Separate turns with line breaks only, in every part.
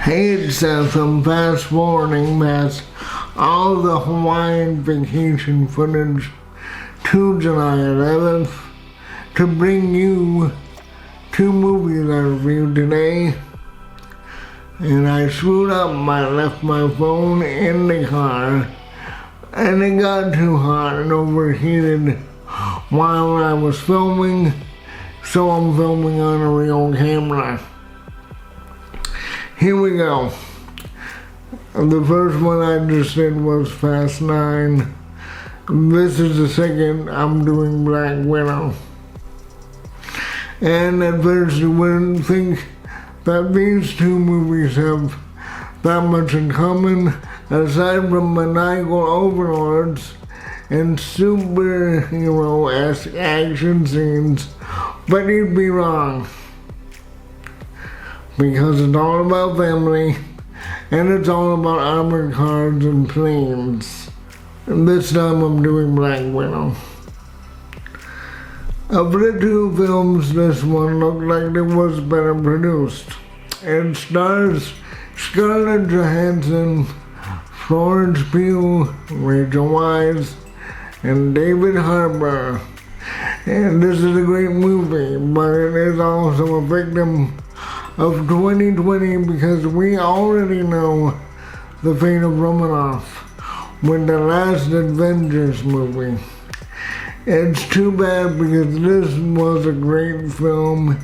Hey, it's from fast forwarding past all the Hawaiian vacation footage to July 11th to bring you two movies I reviewed today. And I screwed up, I left my phone in the car and it got too hot and overheated while I was filming, so I'm filming on a real camera. Here we go. The first one I just did was Fast 9. This is the second I'm doing Black Widow. And at first you wouldn't think that these two movies have that much in common, aside from maniacal overlords and superhero-esque action scenes, but you'd be wrong. Because it's all about family, and it's all about armored cars and planes. And this time I'm doing Black Widow. Of the two films, this one looked like it was better produced. It stars Scarlett Johansson, Florence Pugh, Rachel Weisz, and David Harbour. And this is a great movie, but it is also a victim of 2020 because we already know the fate of Romanoff with the last Avengers movie. It's too bad because this was a great film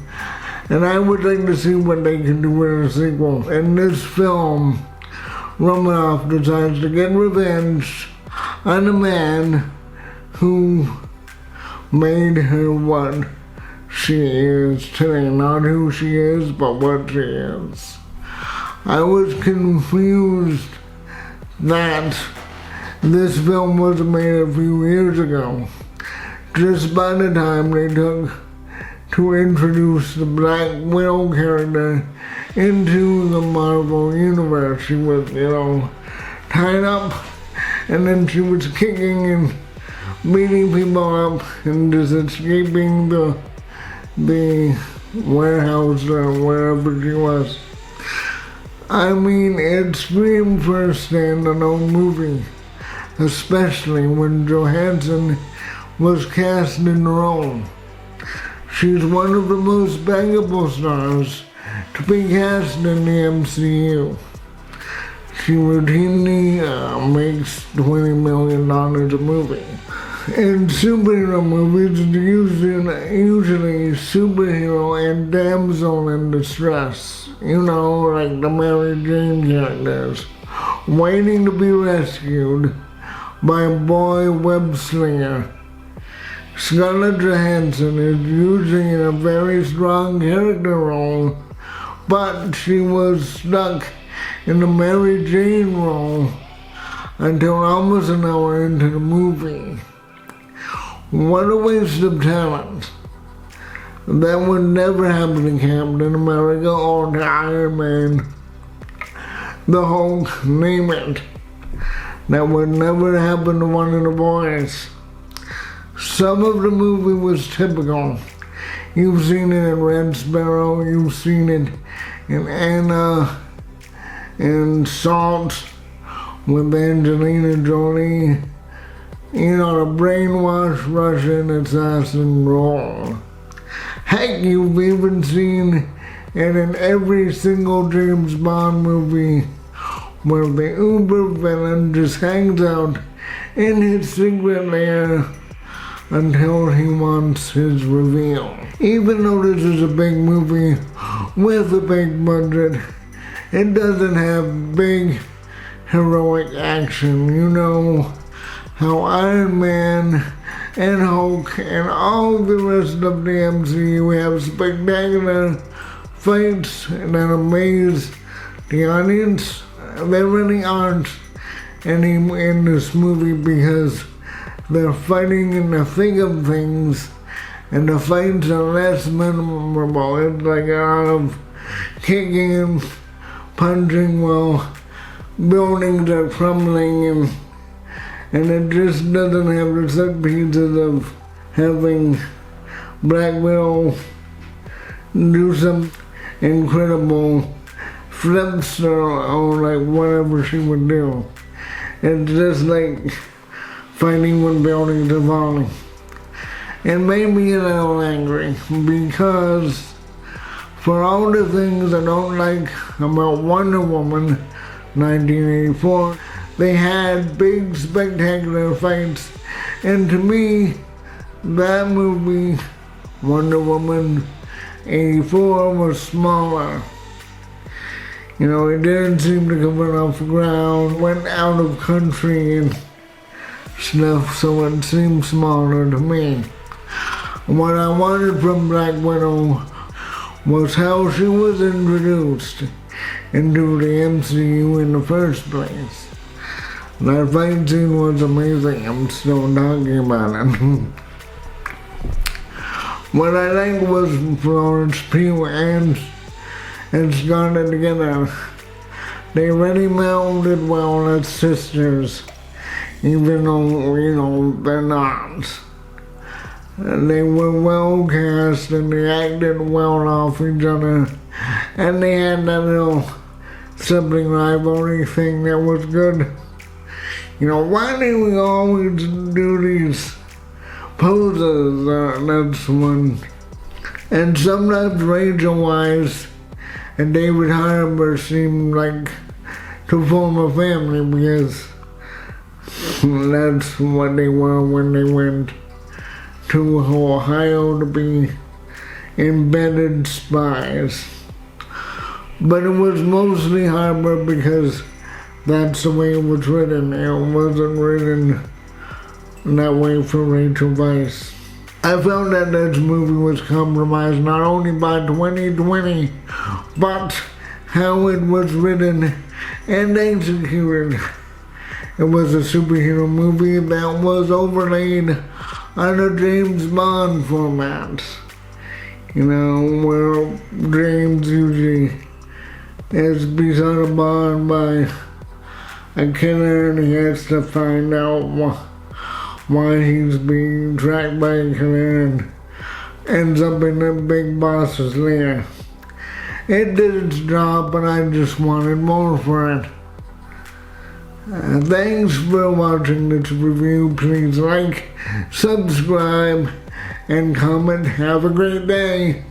and I would like to see what they can do with a sequel. In this film, Romanoff decides to get revenge on a man who made her what she is today. Not who she is, but what she is. I was confused that this film was made a few years ago, just by the time they took to introduce the Black Widow character into the Marvel Universe. She was, tied up, and then she was kicking and beating people up and just escaping the warehouse or wherever she was. I mean, it screamed for a standalone movie, especially when Johansson was cast in the role. She's one of the most bankable stars to be cast in the MCU. She routinely makes $20 million a movie. In superhero movies, usually superhero and damsel in distress, like the Mary Jane characters, waiting to be rescued by a boy web slinger. Scarlett Johansson is usually in a very strong character role, but she was stuck in the Mary Jane role until almost an hour into the movie. What a waste of talent. That would never happen to Captain America or to Iron Man, the Hulk, name it. That would never happen to one of the boys. Some of the movie was typical. You've seen it in Red Sparrow, you've seen it in Anna and Salt with Angelina Jolie. The brainwashed Russian assassin role. Heck, you've even seen it in every single James Bond movie where the uber villain just hangs out in his secret lair until he wants his reveal. Even though this is a big movie with a big budget, it doesn't have big heroic action. How Iron Man and Hulk and all the rest of the MCU have spectacular fights that amaze the audience. There really aren't any in this movie because they're fighting in the thick of things and the fights are less memorable. It's like a lot of kicking and punching while buildings are crumbling and it just doesn't have the set pieces of having Black Widow do some incredible flips or like whatever she would do. It's just like fighting when buildings are falling. It made me a little angry because for all the things I don't like about Wonder Woman 1984, they had big spectacular fights, and to me that movie, Wonder Woman 84, was smaller. You know, it didn't seem to come off the ground, went out of country and stuff, so it seemed smaller to me. What I wanted from Black Widow was how she was introduced into the MCU in the first place. That fight scene was amazing. I'm still talking about it. What I liked was Florence Pugh and Scarlett together. They really melded well as sisters, even though, you know, they're not. They were well cast and they acted well off each other, and they had that little sibling rivalry thing that was good. You know, why do we always do these poses? That's one. And sometimes Rachel Weisz and David Harbour seemed like to form a family because that's what they were when they went to Ohio to be embedded spies. But it was mostly Harbour because that's the way it was written. It wasn't written that way for Rachel Weisz. I felt that this movie was compromised not only by 2020, but how it was written and executed. It was a superhero movie that was overlaid on a James Bond format. You know, where James usually is beset Bond by a killer and he has to find out why he's being tracked by a killer and ends up in the big boss's lair. It did its job, but I just wanted more for it. Thanks for watching this review. Please like, subscribe, and comment. Have a great day.